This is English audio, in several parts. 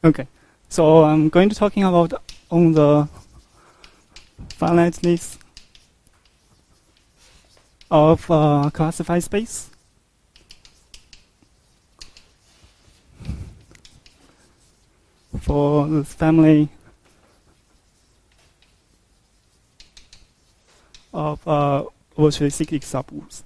Okay, so I'm going to talking about on the finiteness of classified space. For this family of virtually cyclic subgroups.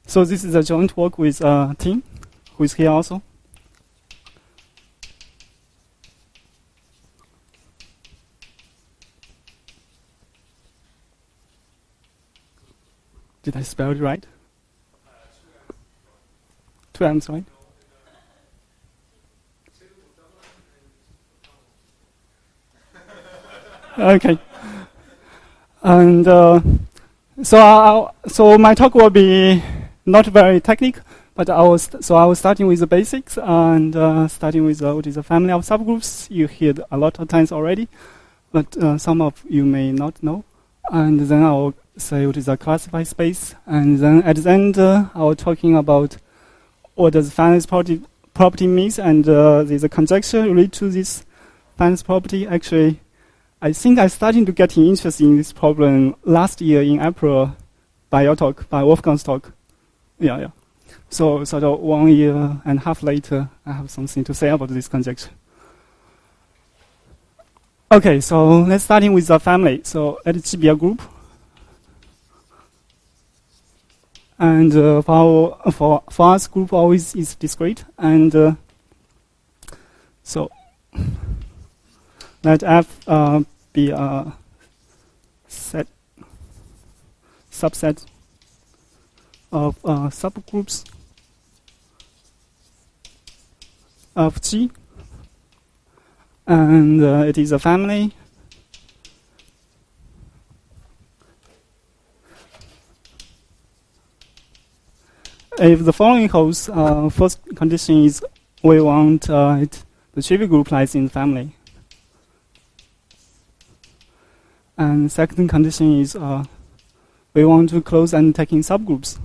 So this is a joint work with Tim, who is here also. Did I spell it right? 2 M's, right? Okay. And so my talk will be not very technical, but I was starting with the basics and starting with what is a family of subgroups. You heard a lot of times already, but some of you may not know. And then I'll say what is a classified space, and then at the end I'll talking about what does finite property means, and there's a conjecture related to this finite property. Actually, I think I started to get interested in this problem last year in April by your talk, by Wolfgang's talk. Yeah. So sort of 1 year and a half later, I have something to say about this conjecture. Okay, so let's start with the family. So let G be a group. And for us, group always is discrete. And so let F be a subset of subgroups of G. And it is a family if the following holds. First condition is we want the trivial group lies in the family, and second condition is we want to close and take in subgroups.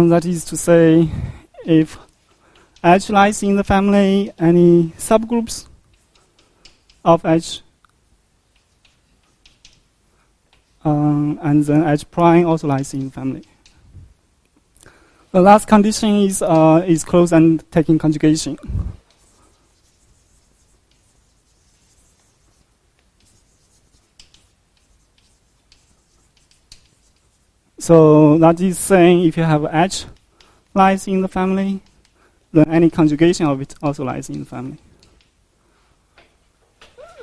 That is to say, if H lies in the family, any subgroups of H, and then H prime also lies in the family. The last condition is close and taking conjugation. So that is saying if you have H lies in the family, then any conjugation of it also lies in the family.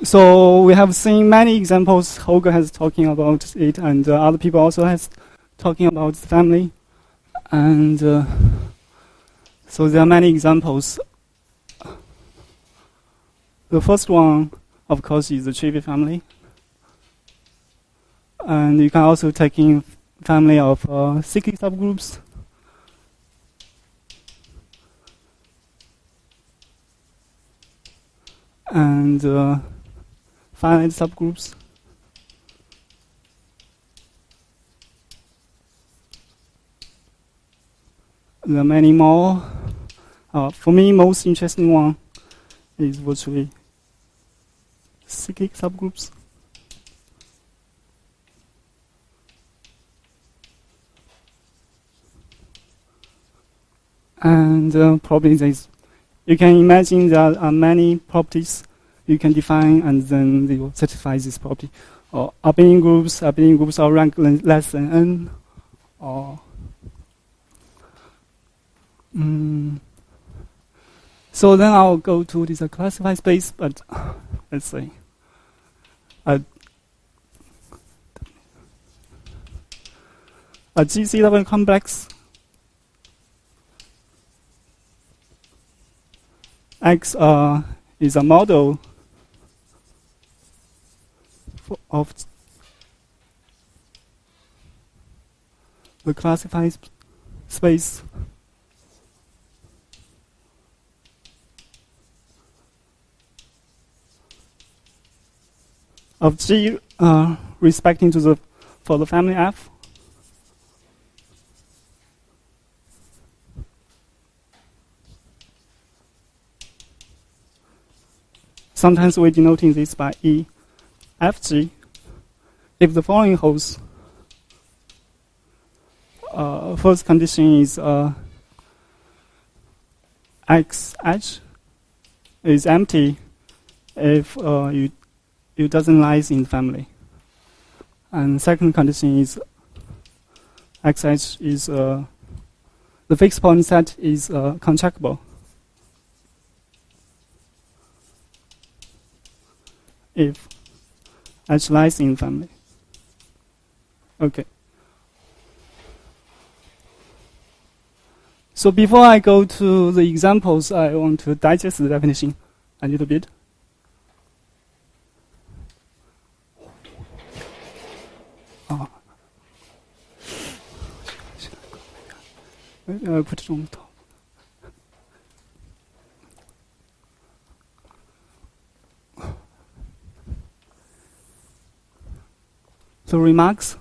So we have seen many examples. Holger has talking about it, and other people also has talking about the family. And so there are many examples. The first one, of course, is the trivial family. And you can also take in family of cyclic subgroups. And finite subgroups. There are many more. For me, most interesting one is virtually cyclic subgroups. And probably you can imagine there are many properties you can define, and then they will satisfy this property. Or abelian groups are rank less than n, or so then I'll go to this classified space, but let's say a GC level complex X is a model of the classified space of G respecting to the for the family F. Sometimes we denoting this by E FG. If the following holds, first condition is XH is empty if it doesn't lie in the family. And second condition is XH is the fixed point set is conjecture if H lies in the family. Okay. So before I go to the examples, I want to digest the definition a little bit. Put it on the top. So remarks.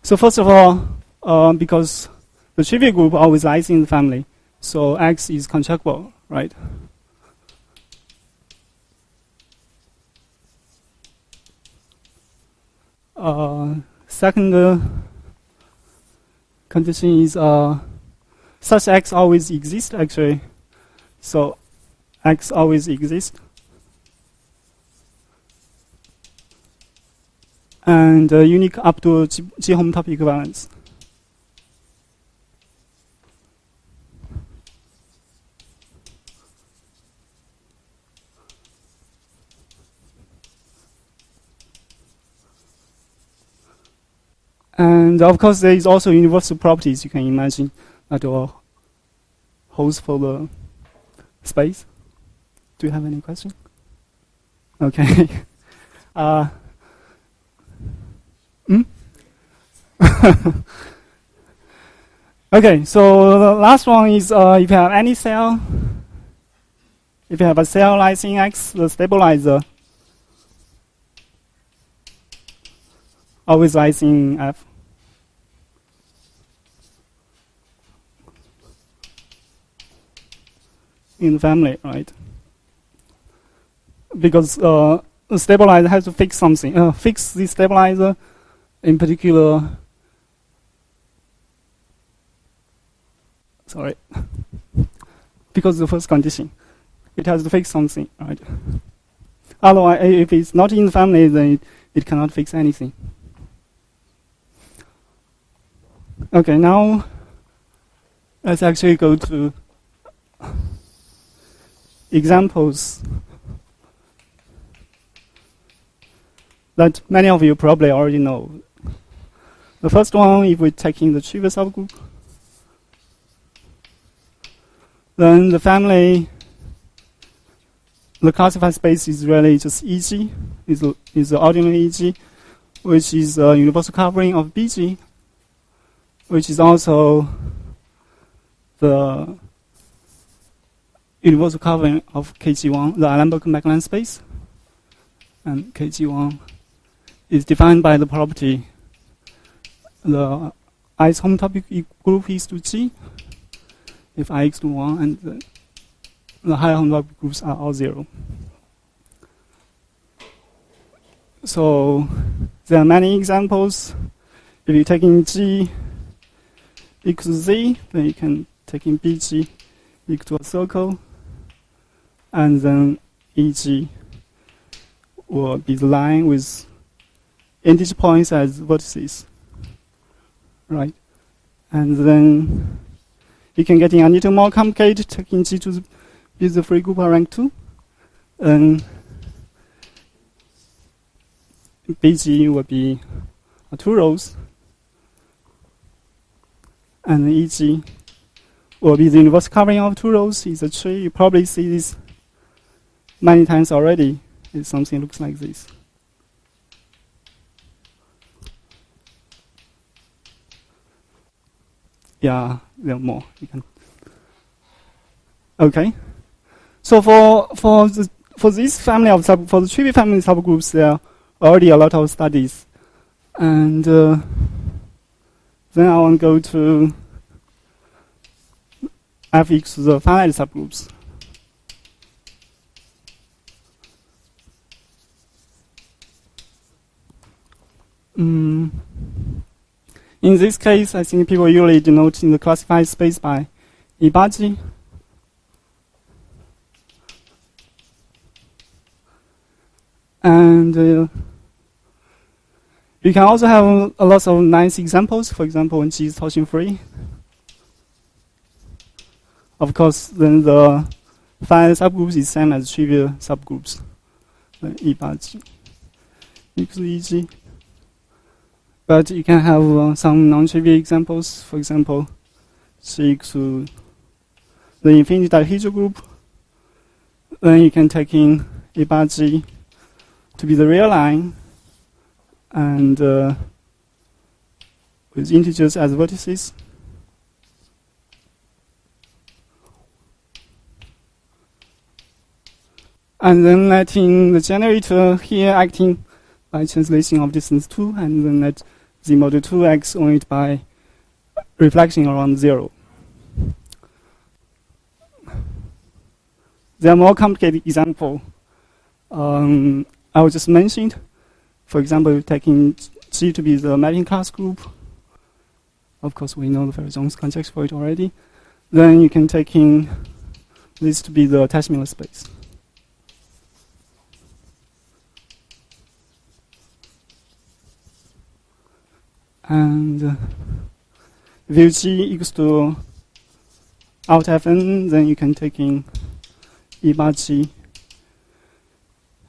So first of all, because the trivial group always lies in the family, so X is conjecture, right? Second condition is such X always exists actually, so X always exists. And unique up to G homotopy equivalence. And of course, there is also universal properties you can imagine that will holds for the space. Do you have any question? Okay. Okay, so the last one is if you have any cell, if you have a cell lies in X, the stabilizer always lies in F. In the family, right? Because the stabilizer has to fix something, fix the stabilizer. In particular, sorry, because the first condition, it has to fix something, right? Otherwise, if it's not in the family, then it cannot fix anything. Okay, now let's actually go to examples that many of you probably already know. The first one, if we take in the trivial subgroup, then the family, the classified space is really just EG, is the ordinary EG, which is a universal covering of BG, which is also the universal covering of KG1, the Alemberg-McLaren space. And KG1 is defined by the property the ith homotopy group is to G if I equals to 1 and the higher homotopy groups are all 0. So there are many examples. If you take in G equals Z, then you can take in BG equal to a circle, and then EG will be the line with integer points as vertices, right? And then you can get in a little more complicated, taking G to be the free group of rank 2. And BG will be 2 rows, and EG will be the universal covering of 2 rows. It's a tree. You probably see this many times already. It's something that looks like this. Yeah, there are more. You can. Okay. So for this family of for the trivial family subgroups, there are already a lot of studies, and then I want to go to f equals the finite subgroups. In this case, I think people usually denote in the classified space by Ibaji. And you can also have a lot of nice examples. For example, when G is torsion free. Of course, then the finite subgroups is same as trivial subgroups. Ibaji equals EG. But you can have some non-trivial examples. For example, G equals the infinity dihedral group. Then you can take in Ibaji to be the real line, and with integers as vertices. And then letting the generator here acting by translation of distance 2, and then let z mod 2 acts on it by reflection around 0. There are more complicated examples. I was just mentioned. For example, taking G to be the mapping class group. Of course, we know the Farrell-Jones conjecture for it already. Then you can take in this to be the Teichmüller space. And if G equals to out Fn, then you can take in E bar G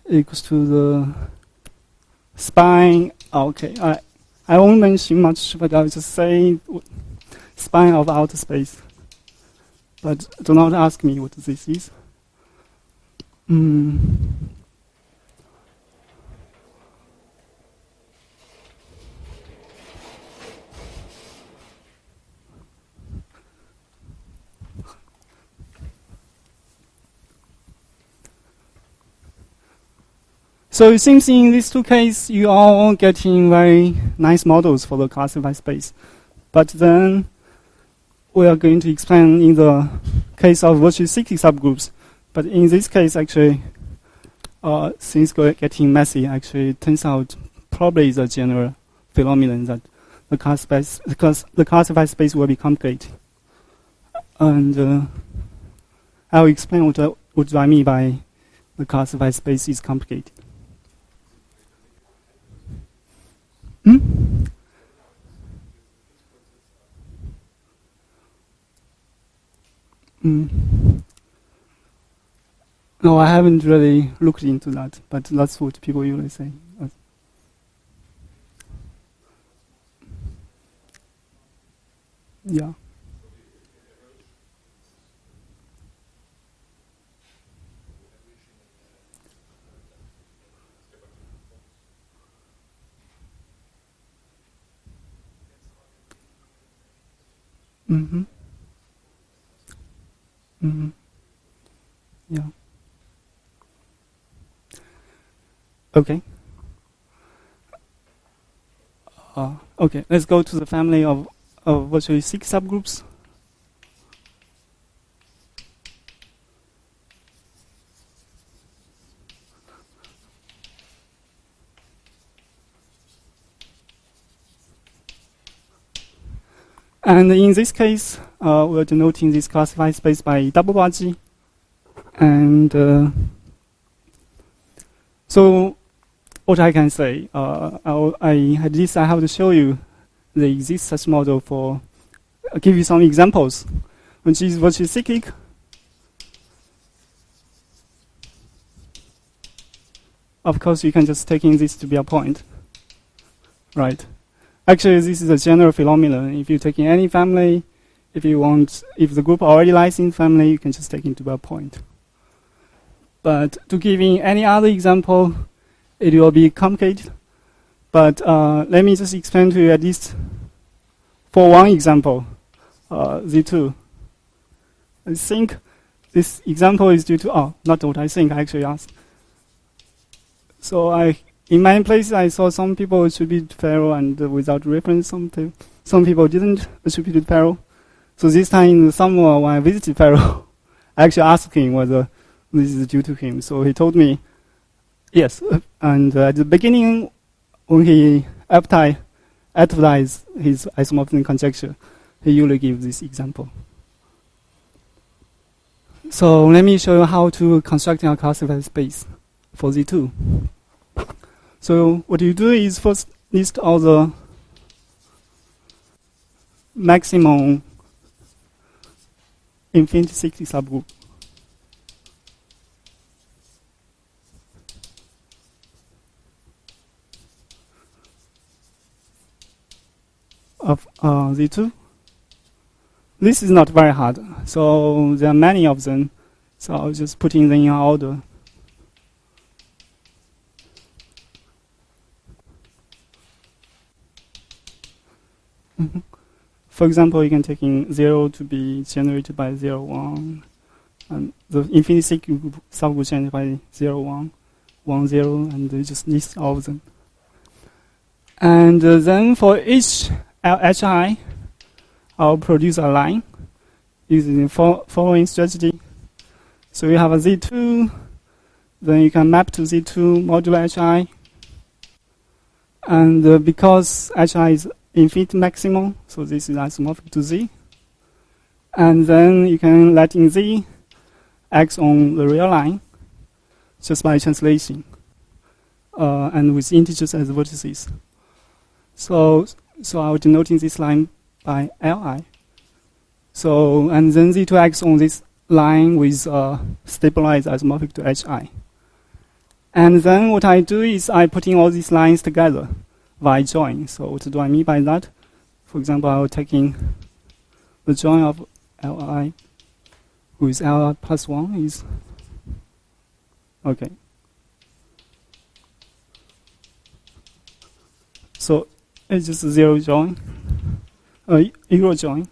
equals to the spine. Okay, I won't mention much, but I'll just say spine of outer space. But do not ask me what this is. So it seems in these two cases, you are all getting very nice models for the classified space. But then we are going to explain in the case of virtually cyclic subgroups. But in this case, actually, things are getting messy. Actually, it turns out probably is a general phenomenon that the classified space will be complicated. And I will explain what do I mean by the classified space is complicated. No, I haven't really looked into that, but that's what people usually say. Yeah. Yeah. Okay. Okay, let's go to the family of virtually 6 subgroups. And in this case, we're denoting this classified space by double bar G. And so what I can say, at least I have to show you there exists such model for, I'll give you some examples. When G is virtually cyclic, of course you can just take in this to be a point, right? Actually, this is a general phenomenon. If you take in any family, if the group already lies in family, you can just take it to be a point. But to give in any other example, it will be complicated. But let me just explain to you at least for one example. Z2. I think this example is due to, not what I think, I actually asked. So in many places I saw some people attribute Farrell and without reference, some people didn't attribute to Farrell. So this time in the summer when I visited Farrell, I actually asked him whether this is due to him. So he told me, yes. And at the beginning, when he advertised his isomorphism conjecture, he usually gives this example. So let me show you how to construct a classified space for Z2. So what you do is first list all the maximum infinity cyclic subgroup. Of Z2. This is not very hard. So there are many of them. So I'll just putting them in order. For example, you can take in 0 to be generated by 0, 1. And the infinity cyclic subgroup generated by 0, 1, 1, 0, and you just list all of them. And then for each LHI, I'll produce a line using the following strategy. So you have a Z2, then you can map to Z2 modulo HI. And because HI is infinite maximum, so this is isomorphic to Z. And then you can let in Z act on the real line just by translation, and with integers as vertices. So I'll denoting this line by Li. So, and then Z2 acts on this line with stabilized isomorphic to Hi. And then what I do is I put in all these lines together by join. So what do I mean by that? For example, I will take in the join of Li with Li plus 1 is, okay. So it's just a zero join, equal join.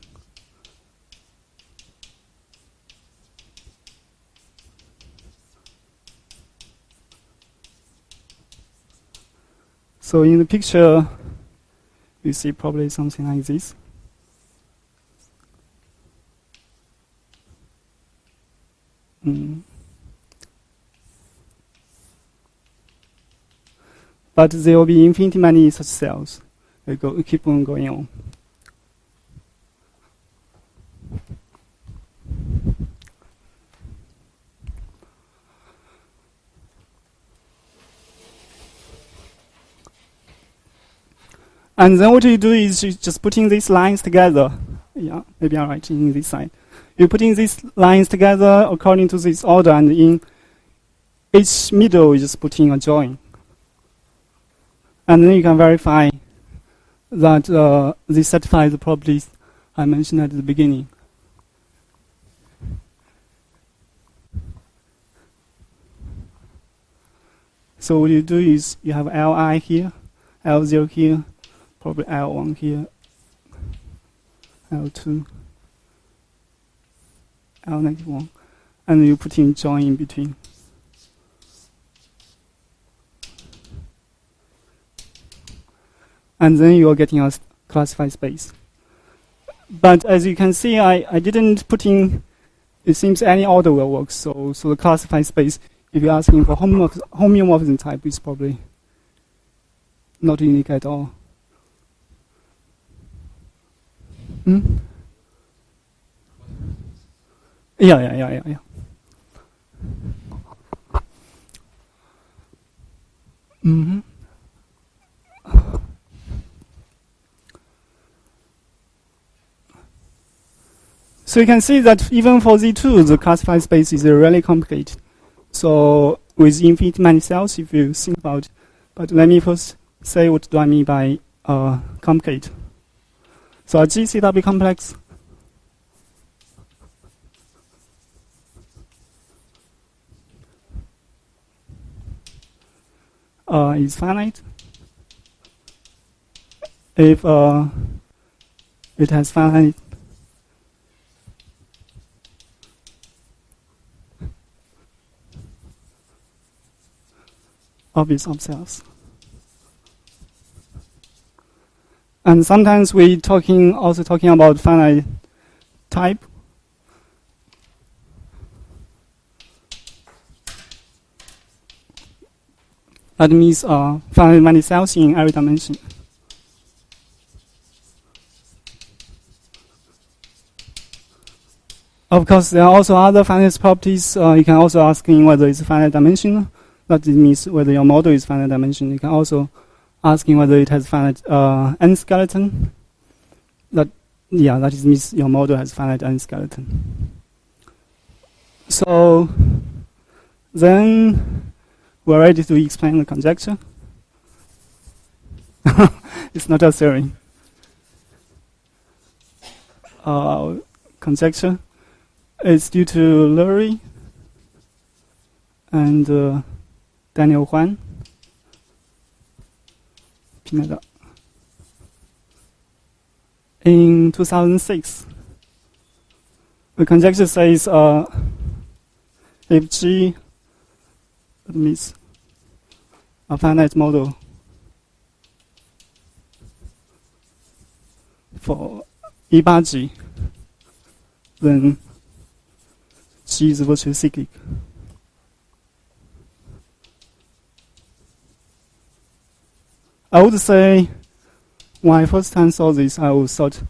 So in the picture, you see probably something like this. But there will be infinitely many such cells. They keep on going on. And then what you do is you just putting these lines together. Yeah, maybe I'm writing this side. You're putting these lines together according to this order, and in each middle, you just putting a join. And then you can verify that this satisfies the properties I mentioned at the beginning. So what you do is you have Li here, L0 here, probably L1 here, L2, L-1, and you put in join in between. And then you are getting a classified space. But as you can see, I didn't put in, it seems any order will work. So the classified space, if you're asking for homeomorphism type, is probably not unique at all. Yeah. So you can see that even for Z2, the classified space is really complicated. So with infinite many cells, if you think about it. But let me first say what do I mean by complicated. So a GCW complex is finite if it has finite orbits of cells. And sometimes we also talking about finite type. That means finite many cells in every dimension. Of course, there are also other finite properties. You can also ask whether it's finite dimensional. That means whether your model is finite dimensional. You can also asking whether it has finite n skeleton. That means your model has finite n skeleton. So then we're ready to explain the conjecture. It's not a theory. Conjecture is due to Leary and Daniel Juan-Pineda in 2006. The conjecture says if G admits a finite model for E bar G, then G is virtually cyclic. I would say when I first time saw this, I would thought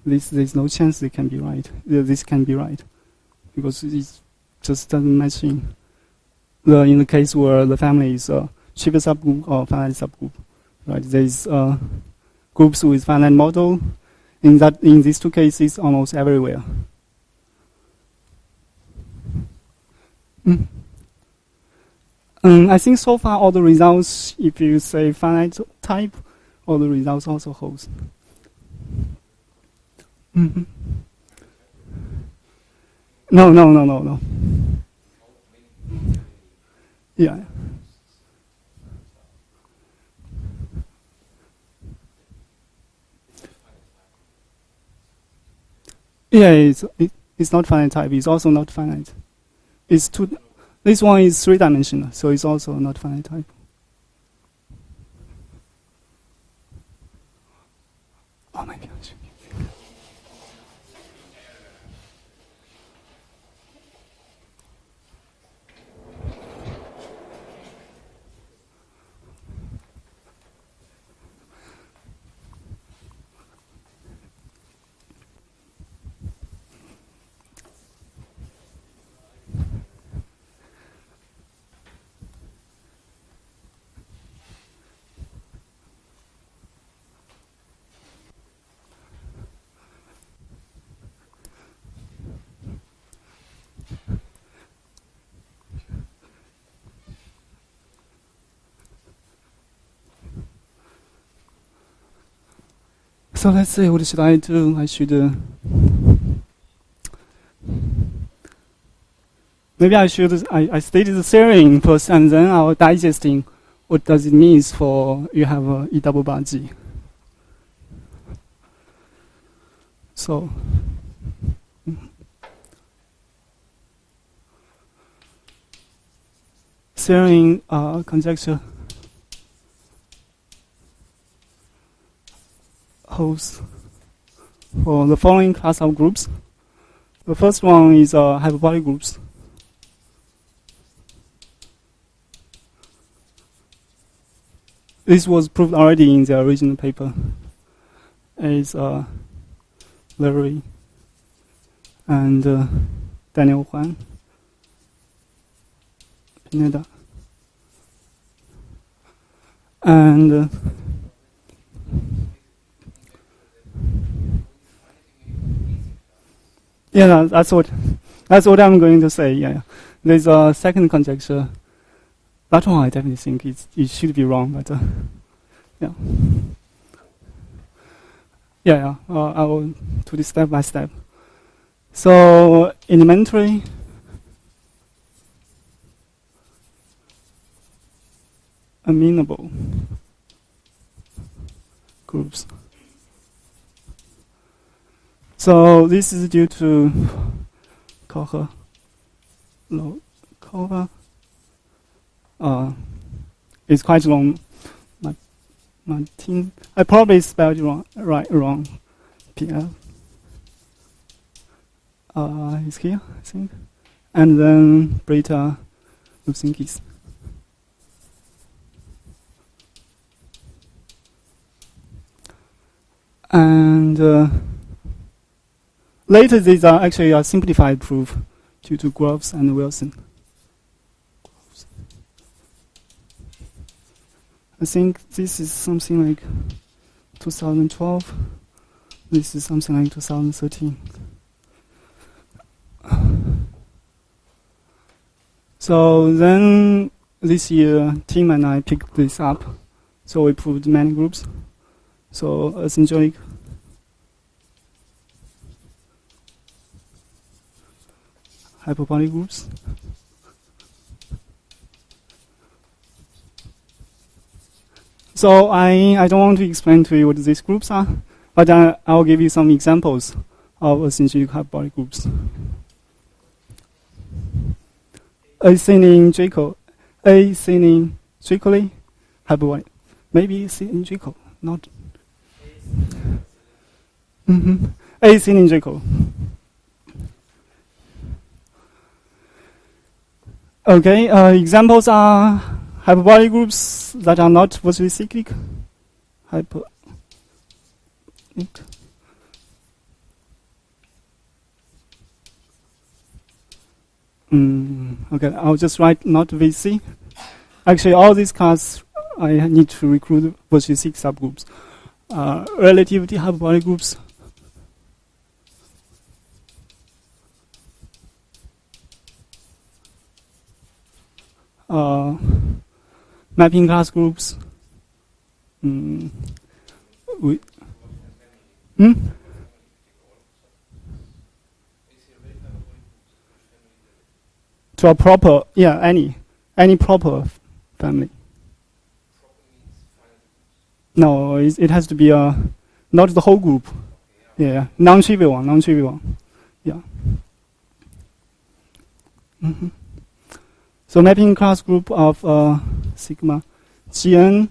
there's no chance it can be right. This can be right because it just doesn't match in the case where the family is a trivial subgroup or finite subgroup. Right? There's groups with finite model. In these two cases, almost everywhere. I think so far all the results, if you say finite type, all the results also holds. No. Yeah. Yeah, it's not finite type. It's also not finite. It's two. This one is three-dimensional, so it's also not finite type. Oh my gosh. So let's see, what should I do? I should maybe I stated the theory first, and then I'll digesting what does it mean for you have a E double bar G. So theory conjecture holds for the following class of groups. The first one is hyperbolic groups. This was proved already in the original paper. It's Leary and Daniel Juan-Pineda. And yeah, that's what I'm going to say. Yeah. There's a second conjecture. That one I definitely think it should be wrong, but yeah. I will do this step by step. So elementary amenable groups. So this is due to Kocher-Lokova It's quite long. Martin, I probably spelled it wrong. PL. Is here, I think. And then Brita Lusinkis. And later, these are actually a simplified proof due to Groves and Wilson. I think this is something like 2012. This is something like 2013. So then this year, Tim and I picked this up. So we proved many groups. So asynchronic, hyperbolic groups. So I don't want to explain to you what these groups are, but I'll give you some examples of asynchronic hyperbolic groups. Asymmetrically hyperbolic. Maybe asymmetrical, not. Asymmetrical. Okay, examples are hyperbolic groups that are not virtually cyclic. Okay, I'll just write not VC. Actually, all these cards I need to recruit virtually cyclic subgroups. Relativity hyperbolic groups. Mapping class groups. To a proper, yeah, any proper family. No, it has to be not the whole group. Yeah, non-trivial one. Yeah. So mapping class group of sigma Gn.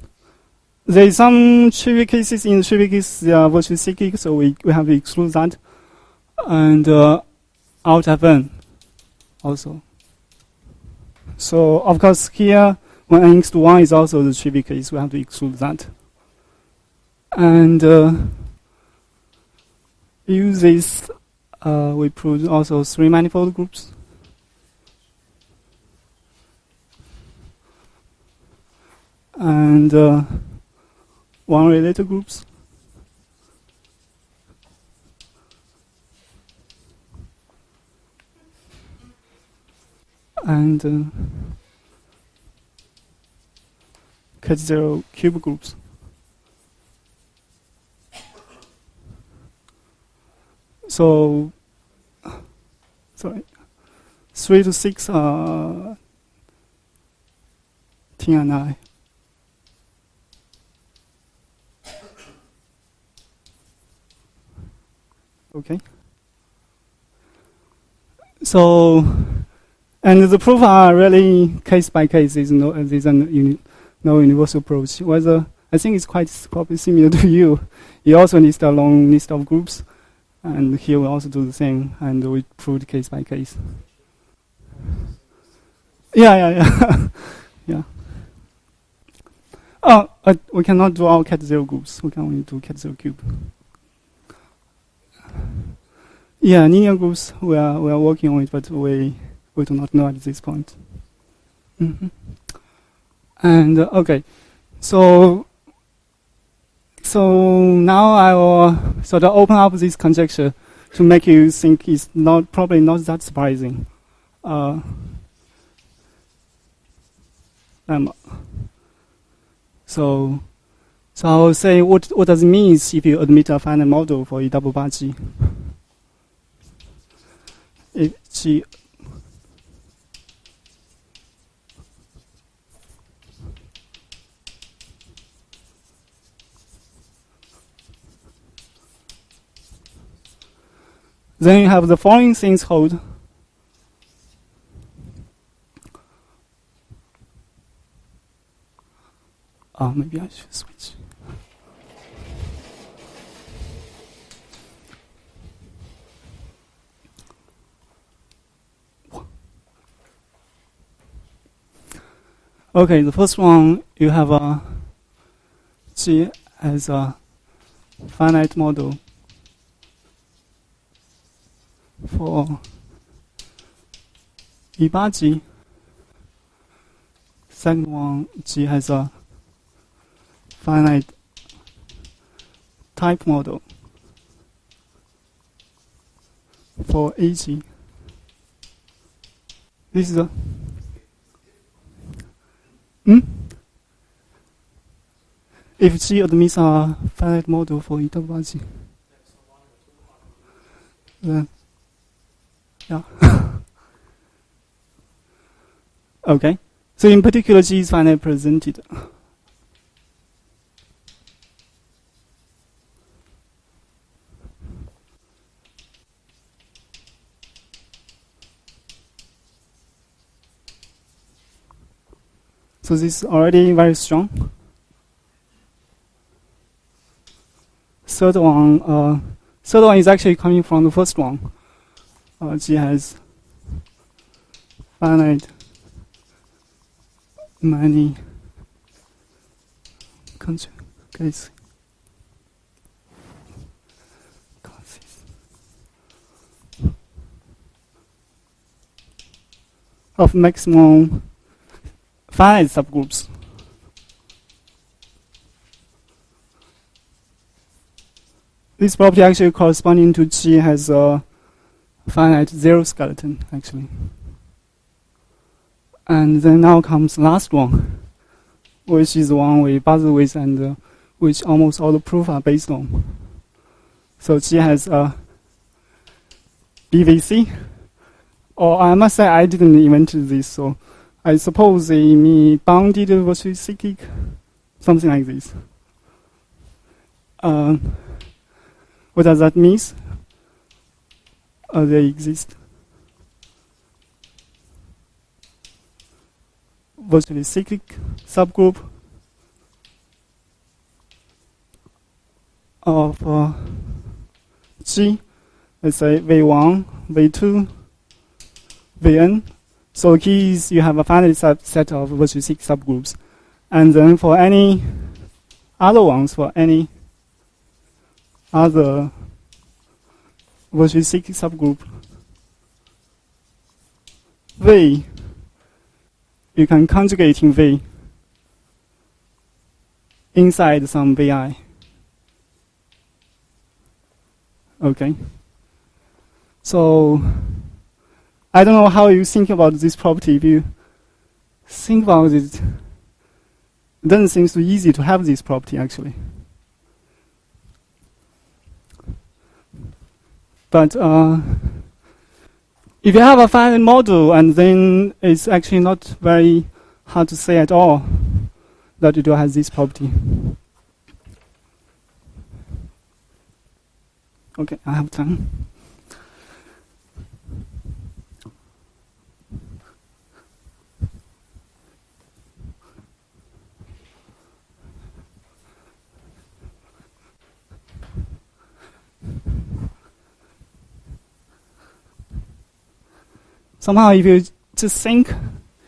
There is some trivial cases. In trivial cases, they are virtually cyclic, so we have to exclude that. And out Fn also. So of course here, when n equals to 1 is also the trivial case, we have to exclude that. And use this, we proved also 3 manifold groups. And 1 related groups. And Cat0 cube groups. So, sorry, 3 to 6 are Tim and I. Okay. So, and the proof are really case by case. There's no universal approach. Whether I think it's quite probably similar to you. You also need a long list of groups, and here we also do the same, and we proved case by case. Yeah. Yeah. Oh, we cannot do all Cat0 groups. We can only do Cat0 cube. Yeah, linear groups we are working on it, but we do not know at this point. And okay, so now I will sort of open up this conjecture to make you think it's probably not that surprising. So I will say what does it mean if you admit a finite model for E double bar G? If G then you have the following things hold. Maybe I should switch. Okay, the first one, you have a G as a finite model for E8G. Second one, G has a finite type model for AG. This is a if G admits a finite model for E8G, then yeah. Okay. So in particular, G is finite presented. So this is already very strong. Third one is actually coming from the first one. G has finite many cases of maximum finite subgroups. This property actually corresponding to G has a finite zero skeleton, actually. And then now comes the last one, which is the one we bother with and which almost all the proofs are based on. So G has a BVC, or I must say I didn't invent this, so I suppose they mean bounded virtually cyclic, something like this. What does that mean? They exist. Virtually cyclic subgroup of G, let's say V1, V2, Vn. So the key is you have a finite set of virtually cyclic subgroups. And then for any other ones, for any other virtually cyclic subgroup V, you can conjugate in V inside some Vi. Okay. So I don't know how you think about this property. If you think about it, it doesn't seem so easy to have this property actually. But if you have a finite model, and then it's actually not very hard to say at all that it has this property. Okay, I have time. Somehow, if you just think,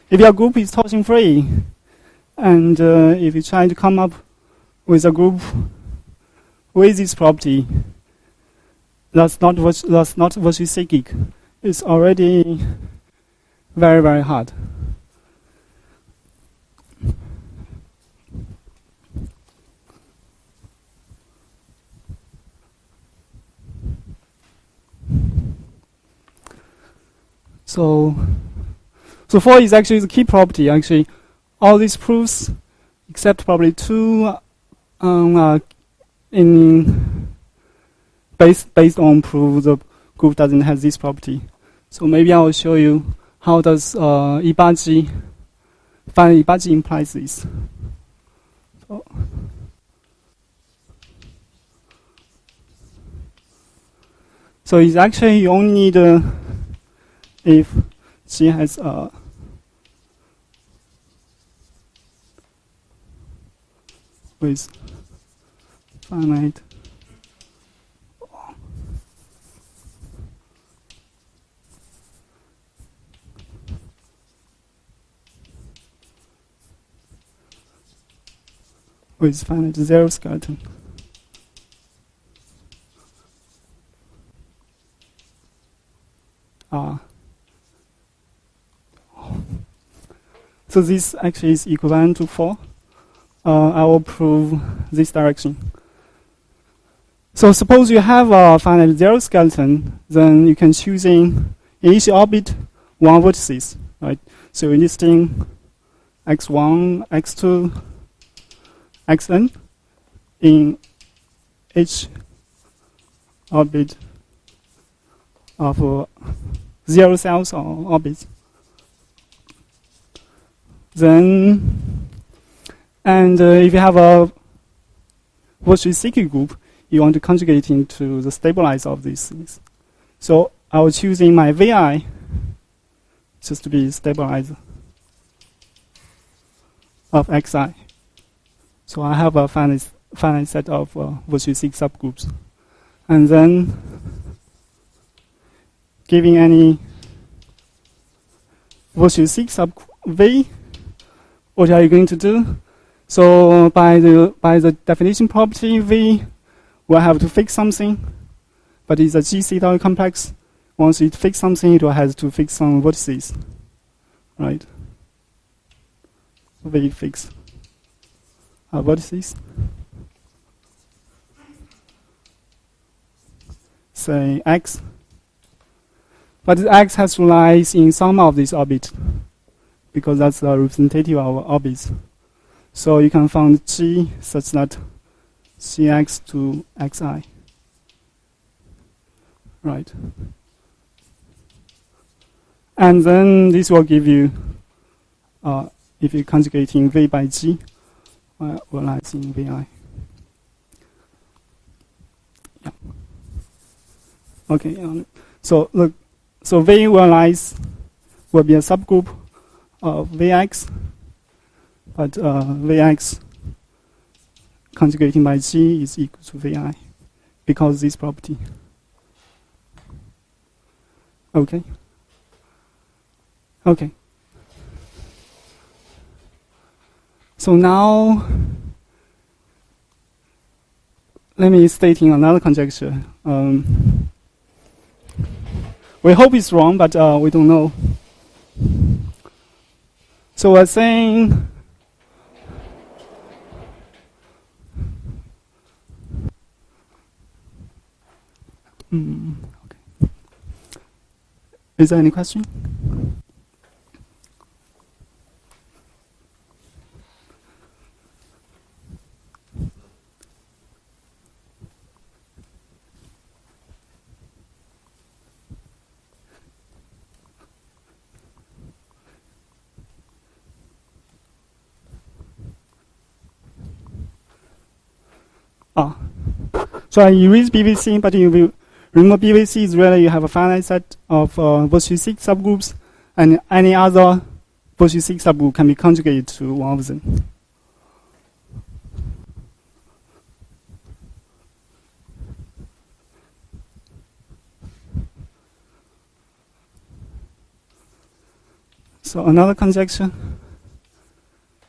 if your group is torsion free, and if you try to come up with a group with this property, that's not virtually cyclic, it's already very, very hard. So 4 is actually the key property. Actually, all these proofs, except probably 2, based on proof the group doesn't have this property. So maybe I will show you how does E8G, finally E8G implies this. So it's actually you only need if G has a with finite zero skeleton. So this actually is equivalent to 4. I will prove this direction. So suppose you have a finite zero skeleton, then you can choose in each orbit one vertices, right? So you're listing x1, x2, xn in each orbit of zero cells or orbits. Then, and if you have a virtually cyclic group, you want to conjugate into the stabilizer of these things. So I will choose in my Vi just to be stabilizer of Xi. So I have a finite set of virtually cyclic subgroups. And then giving any virtually cyclic subgroup V, what are you going to do? So by the definition property V, we'll have to fix something, but it's a G-theta complex. Once it fix something, it will have to fix some vertices, right? V fix vertices. Say X, but X has to lie in some of these orbits, because that's the representative of orbits. So you can find G such that Cx to Xi, right? And then this will give you, if you're conjugating V by G, will lie in Vi. Yeah. Okay. So look, so V will be a subgroup of Vx, but Vx conjugating by G is equal to Vi because of this property. Okay. Okay. So now let me state in another conjecture. We hope it's wrong, but we don't know. So we're saying okay. Is there any question? So I erase BVC, but you will remember BVC is really you have a finite set of virtually cyclic subgroups, and any other virtually cyclic subgroup can be conjugated to one of them. So another conjecture,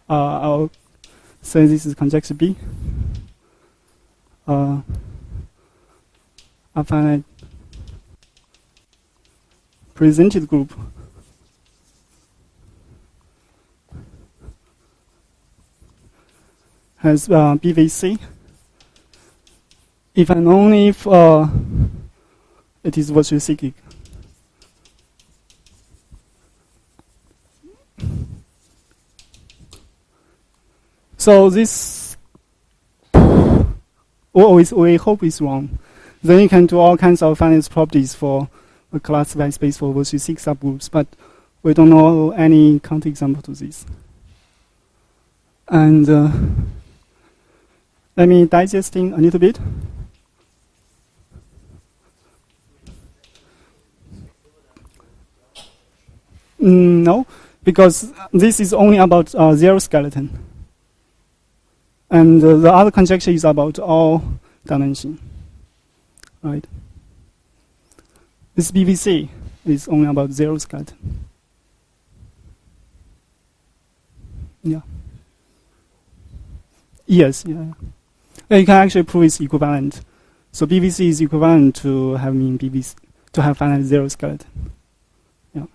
I'll say this is conjecture B. A finite presented group has BVC if and only if it is virtually cyclic. So this we hope is wrong. Then you can do all kinds of finite properties for a classified space for virtually cyclic subgroups, but we don't know any counterexample to this. And let me digesting a little bit. No, because this is only about zero skeleton. And the other conjecture is about all dimension, right? This BVC is only about zero skeleton. Yeah. Yes, yeah. You can actually prove it's equivalent. So BVC is equivalent to having BVC to have finite zero skeleton. Yeah.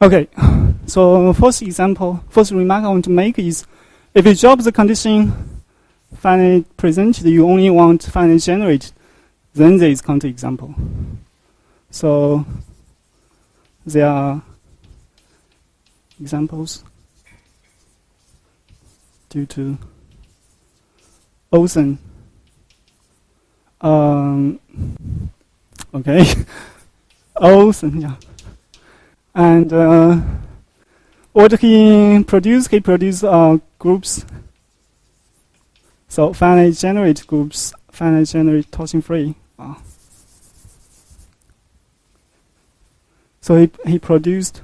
Okay. So first remark I want to make is, if you drop the condition finite presented, you only want finite generated, then there is counterexample. So there are examples due to Olsen. Okay, Olsen, yeah. And what he produced groups. So finite generate groups, finite generate torsion free. So he produced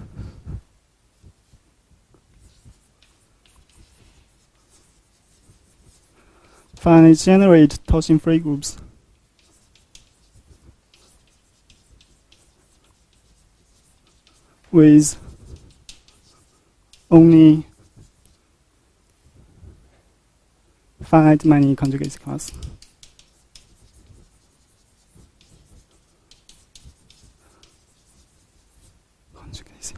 finite generate torsion free groups. With only finite many conjugacy class. Conjugacy.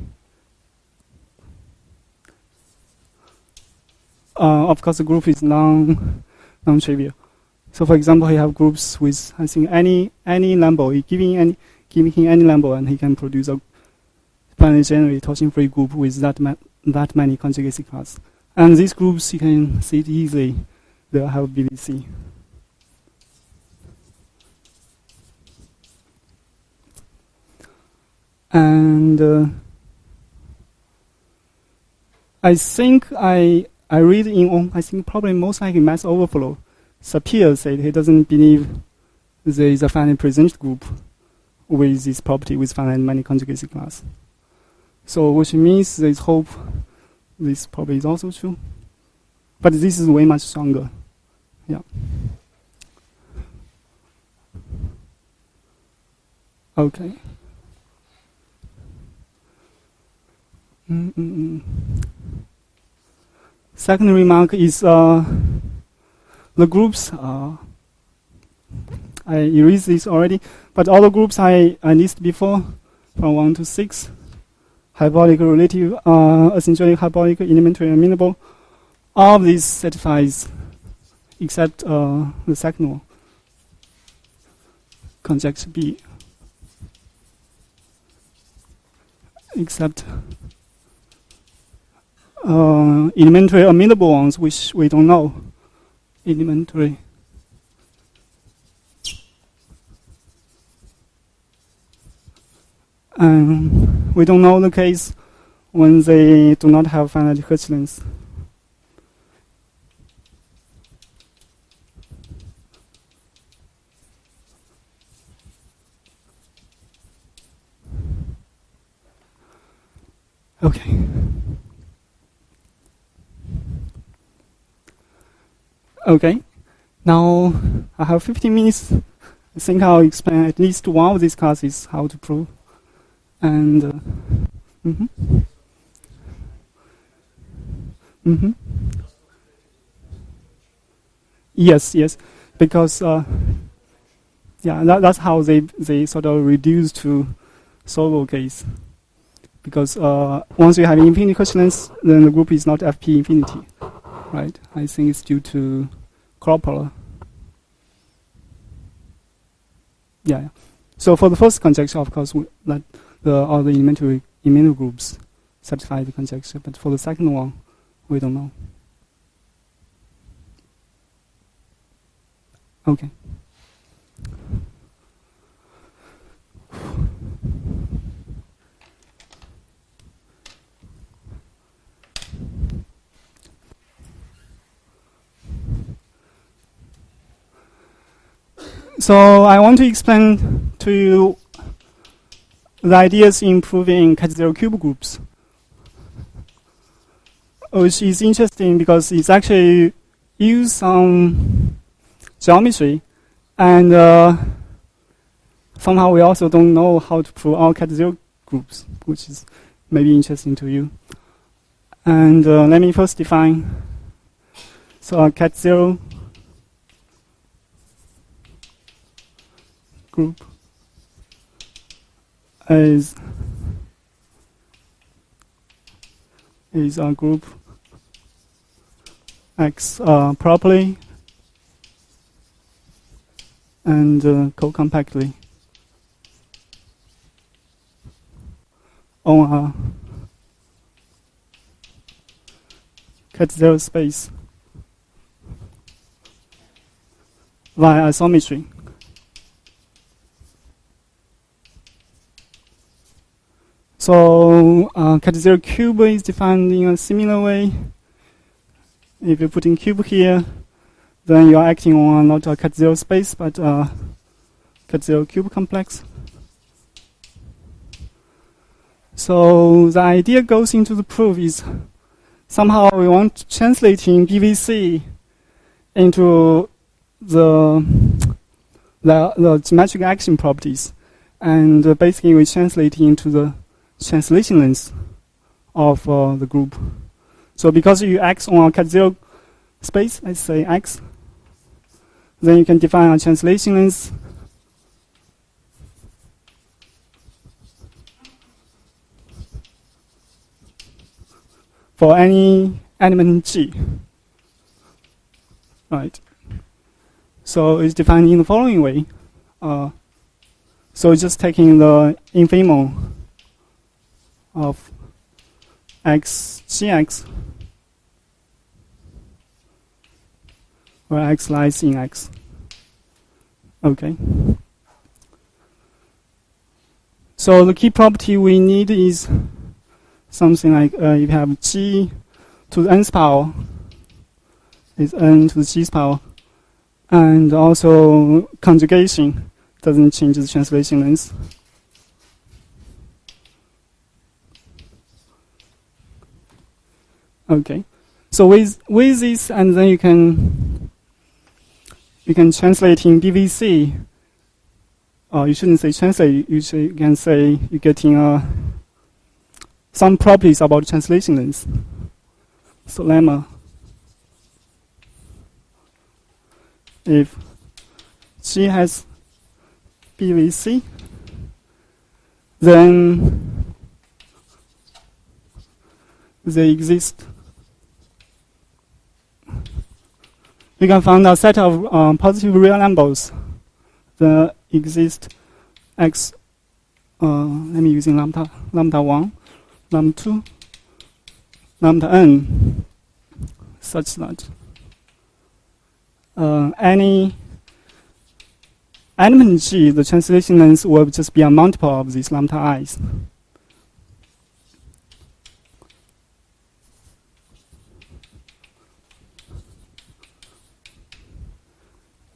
Of course, the group is non-trivial. So, for example, he have groups with, I think, any number. Giving him any number, and he can produce a finite generate torsion-free group with that many conjugacy class. And these groups, you can see it easily. They'll have BVC. And I think I read in, I think probably most likely mass overflow. Sapir said he doesn't believe there is a finite presented group with this property with finite many conjugacy class. So which means there's hope this probably is also true. But this is way much stronger. Yeah. Okay. Second remark is the groups. I erased this already, but all the groups I listed before, from 1 to 6, hyperbolic, relative, asymptotic, hyperbolic, elementary, amenable, all of these satisfies except the second one, conjecture B, except elementary amenable ones, which we don't know. Elementary. We don't know the case when they do not have finite Hertz length. Okay. Okay. Now I have 15 minutes. I think I'll explain at least one of these classes how to prove. And yes, because that's how they sort of reduce to solo case. Because once you have infinity Hertz length, then the group is not FP infinity, right? I think it's due to Kropper. Yeah. So for the first conjecture, of course, that all the elementary groups satisfy the conjecture, but for the second one, we don't know. Okay. So I want to explain to you the idea is improving cat-zero cube groups, which is interesting because it's actually use some geometry, and somehow we also don't know how to prove all cat-zero groups, which is maybe interesting to you. And let me first define. So a cat-zero group is a group X properly and co-compactly on a cat-zero space via isometry. So cat-zero cube is defined in a similar way. If you put in cube here, then you are acting on not a cat-zero space, but a cat-zero cube complex. So the idea goes into the proof is somehow we want to translate in BVC into the geometric action properties, and basically we translate into the translation length of the group. So because you act on a cat-zero space, let's say X, then you can define a translation length for any element G. Right. So it's defined in the following way. So just taking the infimum of X Gx, where X lies in X. Okay. So the key property we need is something like if you have G to the nth power is n to the g's power, and also conjugation doesn't change the translation length. Okay, so with this, and then you can translate in BVC. You shouldn't say translate. You can say you're getting some properties about translation length. So lemma, if G has BVC, then they exist. You can find a set of positive real numbers that exist X. Let me using lambda 1, lambda 2, lambda n, such that any element G, the translation length will just be a multiple of these lambda i's.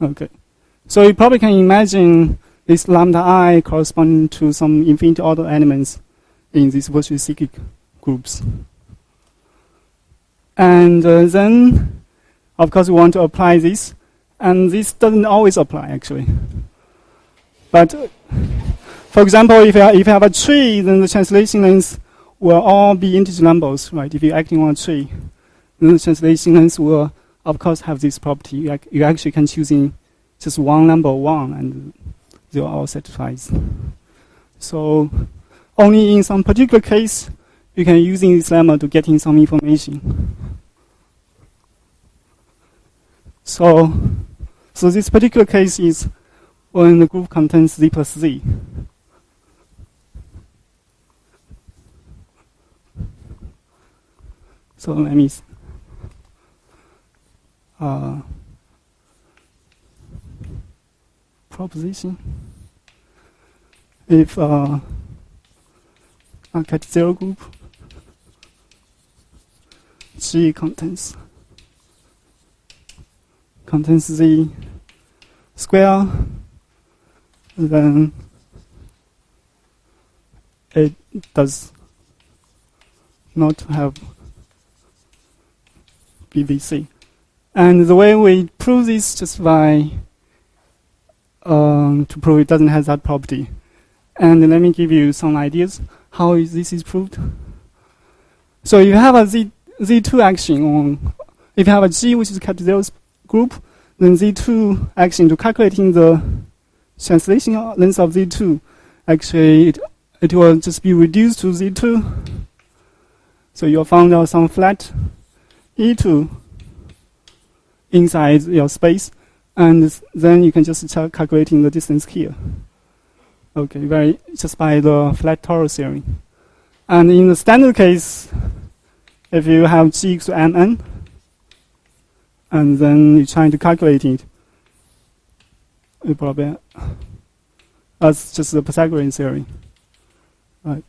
Okay, so you probably can imagine this lambda I corresponding to some infinite order elements in these virtually cyclic groups. And then, of course, we want to apply this, and this doesn't always apply, actually. But, for example, if you have a tree, then the translation length will all be integer numbers, right? If you're acting on a tree, then the translation length will, of course, have this property. You actually can choose in just one number 1, and they are all satisfied. So only in some particular case, you can use this lemma to get in some information. So this particular case is when the group contains Z plus Z. So let me proposition. If a cat-zero group G contains Z square, then it does not have BVC. And the way we prove this just by to prove it doesn't have that property. And let me give you some ideas how this is proved. So you have a Z2 action on, if you have a G which is a cat 0 group, then Z2 action to calculating the translation length of Z2, actually it will just be reduced to Z2. So you'll find out some flat E2 inside your space, and then you can just start calculating the distance here. Okay, just by the flat torus theory. And in the standard case, if you have G equals to Mn, and then you're trying to calculate it, you probably, that's just the Pythagorean theory. Right.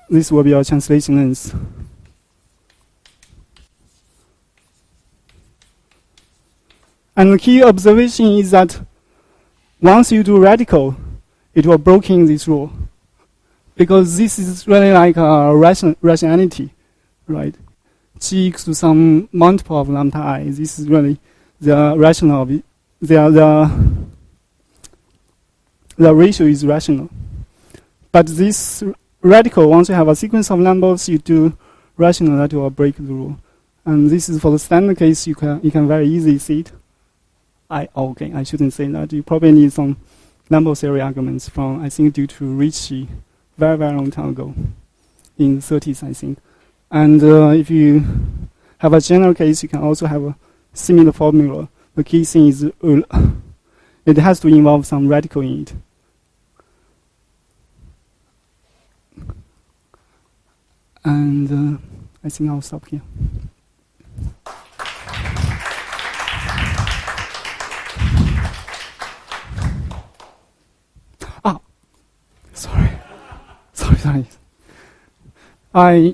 This will be our translation length. And the key observation is that once you do radical, it will breaking this rule. Because this is really like a rationality, right? G equals to some multiple of lambda I. This is really the rational of it. The ratio is rational. But this radical, once you have a sequence of numbers, you do rational, that will break the rule. And this is for the standard case, you can very easily see it. Okay, I shouldn't say that. You probably need some number theory arguments from, I think, due to Ricci very, very long time ago, in the 30s, I think. And if you have a general case, you can also have a similar formula. The key thing is it has to involve some radical in it. And I think I'll stop here. Sorry. I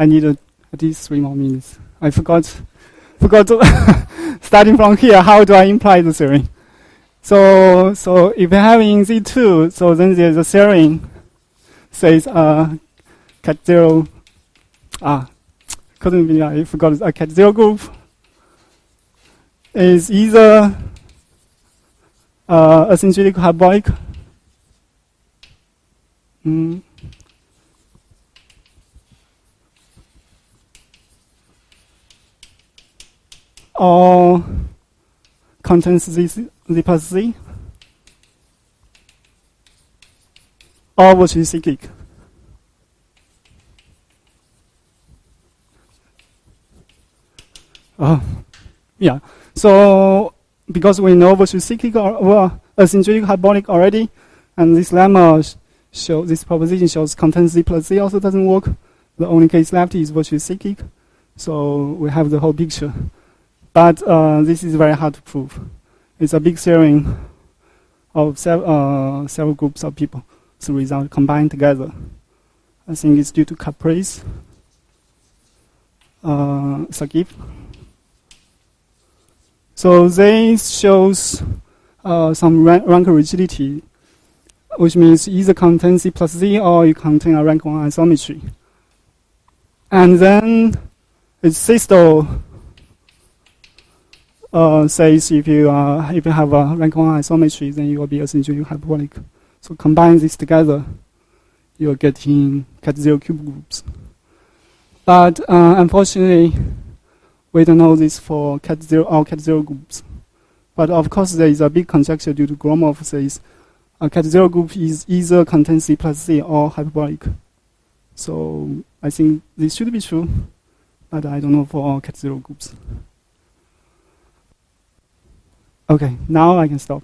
need at least 3 more minutes. I forgot to starting from here, how do I imply the theory? So if you're having Z2, so then there's a theory says cat 0, couldn't be, I forgot, a cat 0 group is either a synchronic hyperbolic, or contains Z plus Z, or virtually cyclic. Yeah. So because we know virtually cyclic or a synchronic hyperbolic already, and this lemma this proposition shows contains Z plus Z also doesn't work. The only case left is virtually cyclic. So we have the whole picture. But this is very hard to prove. It's a big theory of several groups of people. The result combined together. I think it's due to caprice. Sagib. So this shows some rank rigidity, which means either contain Z plus Z or you contain a rank 1 isometry. And then its systole says if you have a rank 1 isometry, then you will be a synchronic hyperbolic. So combine this together, you're getting cat 0 cube groups. But unfortunately, we don't know this for cat 0 or cat 0 groups. But of course, there is a big conjecture due to Gromov says a cat 0 group is either contains Z plus Z or hyperbolic. So I think this should be true, but I don't know for all cat 0 groups. Okay, now I can stop.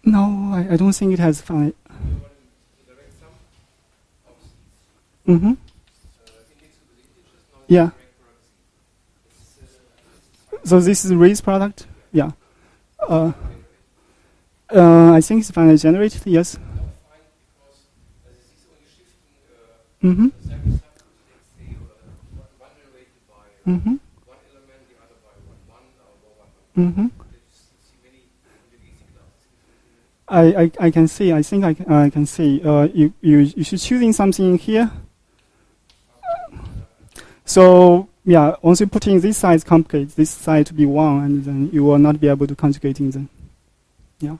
No, I don't think it has finite. Mm-hmm. Yeah. So this is Ray's product? Yeah. I think it's finally generated, yes. Mm-hmm. Mm-hmm. Mm-hmm. I can see. I think I can see. You should choosing something here. So yeah, once you put in this side complicate this side to be 1, and then you will not be able to conjugate in them. Yeah.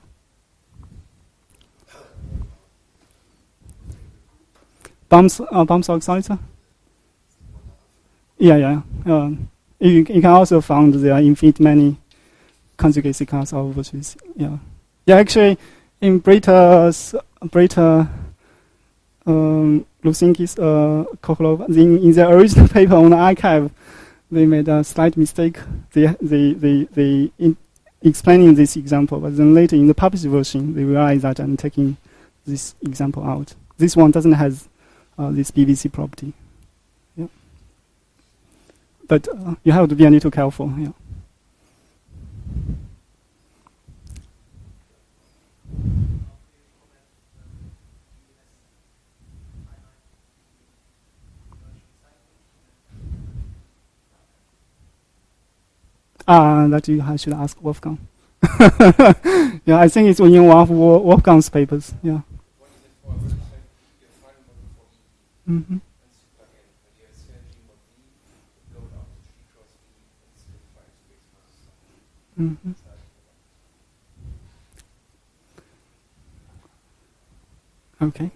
Bumps oscillator. Yeah. You can also find there are infinite many conjugacy class of virtues. Yeah. Actually, in Brita's Lusinki's Kokolov, in the original paper on the archive, they made a slight mistake. They explaining this example, but then later in the published version, they realized that I'm taking this example out. This one doesn't have this BVC property. Yeah. But you have to be a little careful. Yeah. That you should ask Wolfgang. Yeah, I think it's in one of Wolfgang's papers. Yeah. Mm-hmm. Mm-hmm. Okay.